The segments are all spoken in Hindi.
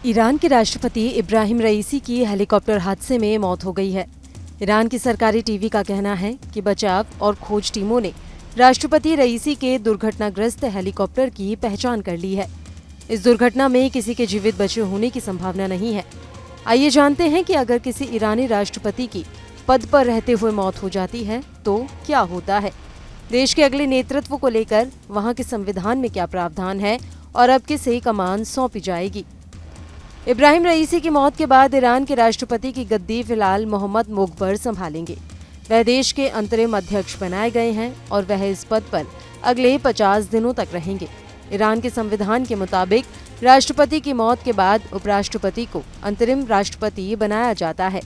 ईरान के राष्ट्रपति इब्राहिम रईसी की हेलीकॉप्टर हादसे में मौत हो गई है। ईरान की सरकारी टीवी का कहना है कि बचाव और खोज टीमों ने राष्ट्रपति रईसी के दुर्घटनाग्रस्त हेलीकॉप्टर की पहचान कर ली है। इस दुर्घटना में किसी के जीवित बचे होने की संभावना नहीं है। आइए जानते हैं कि अगर किसी ईरानी राष्ट्रपति की पद पर रहते हुए मौत हो जाती है तो क्या होता है। देश के अगले नेतृत्व को लेकर वहां के संविधान में क्या प्रावधान है और अब किसे कमान सौंपी जाएगी। इब्राहिम रईसी की मौत के बाद ईरान के राष्ट्रपति की गद्दी फिलहाल मोहम्मद मुग़्बर संभालेंगे। वह देश के अंतरिम अध्यक्ष बनाए गए हैं और वह इस पद पर अगले 50 दिनों तक रहेंगे। ईरान के संविधान के मुताबिक राष्ट्रपति की मौत के बाद उपराष्ट्रपति को अंतरिम राष्ट्रपति बनाया जाता है,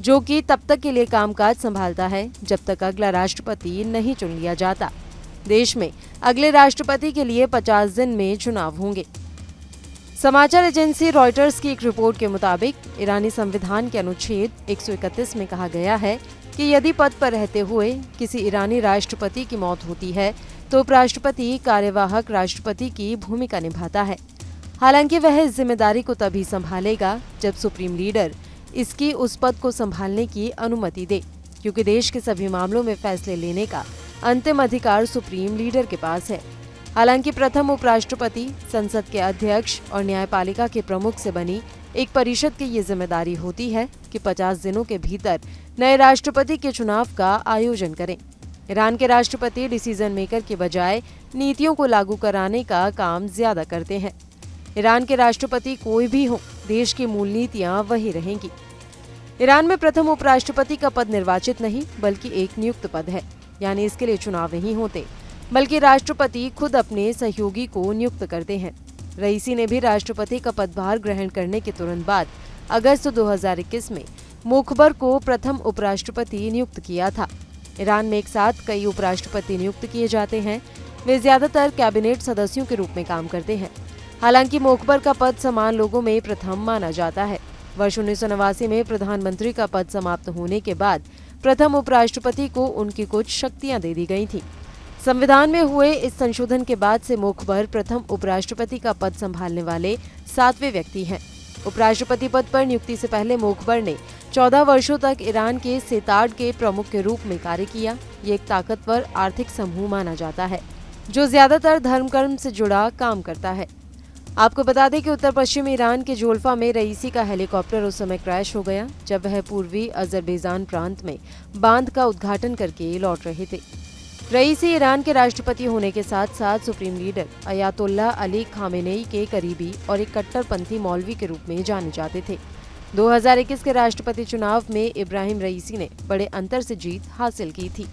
जो कि तब तक के लिए कामकाज संभालता है जब तक अगला राष्ट्रपति नहीं चुन लिया जाता। देश में अगले राष्ट्रपति के लिए 50 दिन में चुनाव होंगे। समाचार एजेंसी रॉयटर्स की एक रिपोर्ट के मुताबिक ईरानी संविधान के अनुच्छेद 131 में कहा गया है कि यदि पद पर रहते हुए किसी ईरानी राष्ट्रपति की मौत होती है तो उपराष्ट्रपति कार्यवाहक राष्ट्रपति की भूमिका निभाता है। हालांकि वह इस जिम्मेदारी को तभी संभालेगा जब सुप्रीम लीडर इसकी उस पद को संभालने की अनुमति दे, क्योंकि देश के सभी मामलों में फैसले लेने का अंतिम अधिकार सुप्रीम लीडर के पास है। हालांकि प्रथम उपराष्ट्रपति, संसद के अध्यक्ष और न्यायपालिका के प्रमुख से बनी एक परिषद की ये जिम्मेदारी होती है कि 50 दिनों के भीतर नए राष्ट्रपति के चुनाव का आयोजन करें। ईरान के राष्ट्रपति डिसीजन मेकर के बजाय नीतियों को लागू कराने का काम ज्यादा करते हैं। ईरान के राष्ट्रपति कोई भी हो, देश की मूल नीतियां वही रहेंगी। ईरान में प्रथम उपराष्ट्रपति का पद निर्वाचित नहीं बल्कि एक नियुक्त पद है, यानी इसके लिए चुनाव नहीं होते बल्कि राष्ट्रपति खुद अपने सहयोगी को नियुक्त करते हैं। रईसी ने भी राष्ट्रपति का पदभार ग्रहण करने के तुरंत बाद अगस्त 2021 में मुग़्बर को प्रथम उपराष्ट्रपति नियुक्त किया था। ईरान में एक साथ कई उपराष्ट्रपति नियुक्त किए जाते हैं। वे ज्यादातर कैबिनेट सदस्यों के रूप में काम करते हैं। हालांकि मुग़्बर का पद समान लोगों में प्रथम माना जाता है। वर्ष 1989 में प्रधानमंत्री का पद समाप्त होने के बाद प्रथम उपराष्ट्रपति को उनकी कुछ शक्तियां दे दी गई थी। संविधान में हुए इस संशोधन के बाद से मुग़्बर प्रथम उपराष्ट्रपति का पद संभालने वाले 7वें व्यक्ति हैं। उपराष्ट्रपति पद पर नियुक्ति से पहले मुग़्बर ने 14 वर्षों तक ईरान के सेताड के प्रमुख के रूप में कार्य किया। ये एक ताकतवर आर्थिक समूह माना जाता है जो ज्यादातर धर्म से जुड़ा काम करता है। आपको बता दें कि उत्तर पश्चिम ईरान के जोल्फा में रईसी का हेलीकॉप्टर उस समय क्रैश हो गया जब वह पूर्वी अजरबैजान प्रांत में बांध का उद्घाटन करके लौट रहे थे। रईसी ईरान के राष्ट्रपति होने के साथ साथ supreme leader Ayatollah Ali Khamenei के करीबी और एक कट्टरपंथी मौलवी के रूप में जाने जाते थे। 2021 के राष्ट्रपति चुनाव में इब्राहिम रईसी ने बड़े अंतर से जीत हासिल की थी।